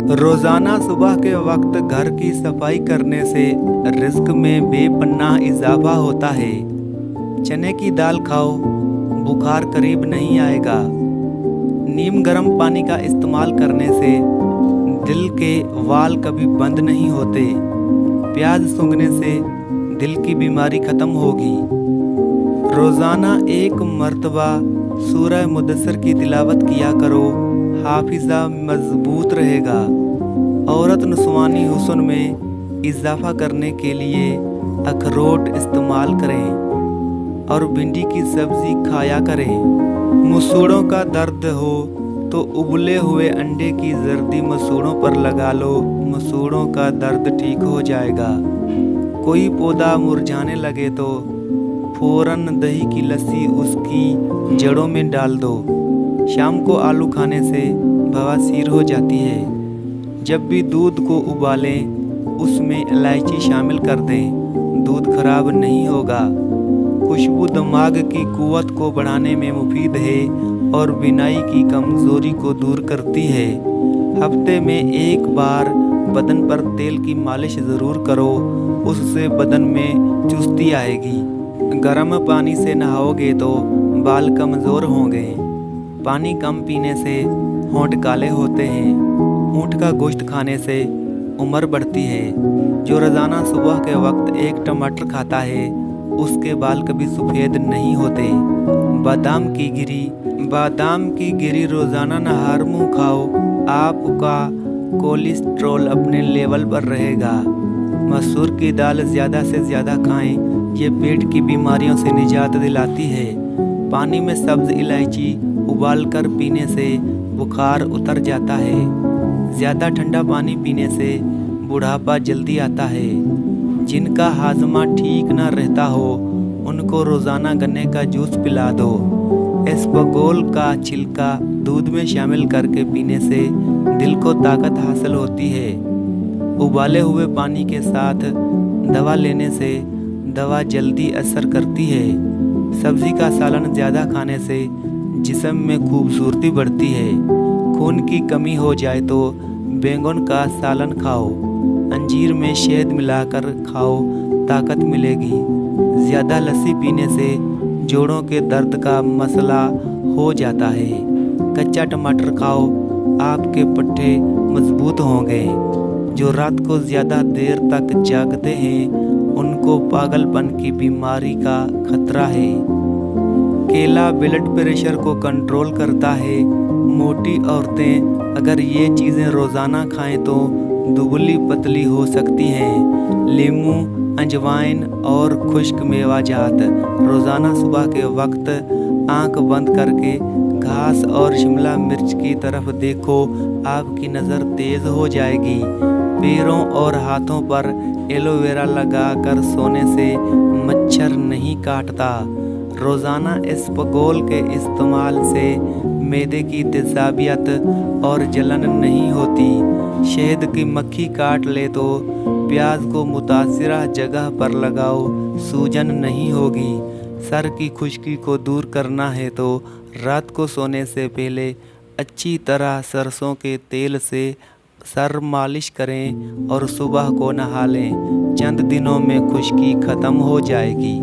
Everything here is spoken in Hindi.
रोज़ाना सुबह के वक्त घर की सफाई करने से रिस्क में बेपनाह इजाफा होता है। चने की दाल खाओ, बुखार करीब नहीं आएगा। नीम गर्म पानी का इस्तेमाल करने से दिल के वाल कभी बंद नहीं होते। प्याज सूंघने से दिल की बीमारी खत्म होगी। रोज़ाना एक मर्तबा सूरह मुदस्सिर की तिलावत किया करो, हाफिज़ा मजबूत रहेगा। औरत नस्वानी हुस्न में इजाफा करने के लिए अखरोट इस्तेमाल करें और भिंडी की सब्ज़ी खाया करें। मसूड़ों का दर्द हो तो उबले हुए अंडे की जर्दी मसूड़ों पर लगा लो, मसूड़ों का दर्द ठीक हो जाएगा। कोई पौधा मुरझाने लगे तो फ़ौरन दही की लस्सी उसकी जड़ों में डाल दो। शाम को आलू खाने से बवासीर हो जाती है। जब भी दूध को उबालें उसमें इलायची शामिल कर दें, दूध खराब नहीं होगा। खुशबू दिमाग की कुव्वत को बढ़ाने में मुफीद है और बिनाई की कमज़ोरी को दूर करती है। हफ्ते में एक बार बदन पर तेल की मालिश ज़रूर करो, उससे बदन में चुस्ती आएगी। गर्म पानी से नहाओगे तो बाल कमज़ोर होंगे। पानी कम पीने से होंठ काले होते हैं। ऊँट का गोश्त खाने से उम्र बढ़ती है। जो रोज़ाना सुबह के वक्त एक टमाटर खाता है उसके बाल कभी सफ़ेद नहीं होते। बादाम की गिरी रोज़ाना नहार मुँह खाओ, आपका कोलेस्ट्रॉल अपने लेवल पर रहेगा। मसूर की दाल ज़्यादा से ज़्यादा खाएं, ये पेट की बीमारियों से निजात दिलाती है। पानी में सब्ज़ इलायची उबालकर पीने से बुखार उतर जाता है। ज़्यादा ठंडा पानी पीने से बुढ़ापा जल्दी आता है। जिनका हाजमा ठीक ना रहता हो उनको रोज़ाना गन्ने का जूस पिला दो। इसबगोल का छिलका दूध में शामिल करके पीने से दिल को ताकत हासिल होती है। उबाले हुए पानी के साथ दवा लेने से दवा जल्दी असर करती है। सब्ज़ी का सालन ज़्यादा खाने से जिस्म में खूबसूरती बढ़ती है। खून की कमी हो जाए तो बैंगन का सालन खाओ, अंजीर में शहद मिलाकर खाओ, ताकत मिलेगी। ज़्यादा लस्सी पीने से जोड़ों के दर्द का मसला हो जाता है। कच्चा टमाटर खाओ, आपके पट्टे मजबूत होंगे। जो रात को ज़्यादा देर तक जागते हैं उनको पागलपन की बीमारी का खतरा है। केला ब्लड प्रेशर को कंट्रोल करता है। मोटी औरतें अगर ये चीज़ें रोज़ाना खाएं तो दुबली पतली हो सकती हैं। लीमू, अजवाइन और खुश्क मेवाजात रोज़ाना सुबह के वक्त आंख बंद करके घास और शिमला मिर्च की तरफ देखो, आपकी नज़र तेज़ हो जाएगी। पैरों और हाथों पर एलोवेरा लगाकर सोने से मच्छर नहीं काटता। रोज़ाना इसबगोल के इस्तेमाल से मैदे की तेज़ाबियत और जलन नहीं होती। शहद की मक्खी काट ले तो प्याज को मुतासिरा जगह पर लगाओ, सूजन नहीं होगी। सर की खुश्की को दूर करना है तो रात को सोने से पहले अच्छी तरह सरसों के तेल से सर मालिश करें और सुबह को नहा लें। चंद दिनों में खुश्की ख़त्म हो जाएगी।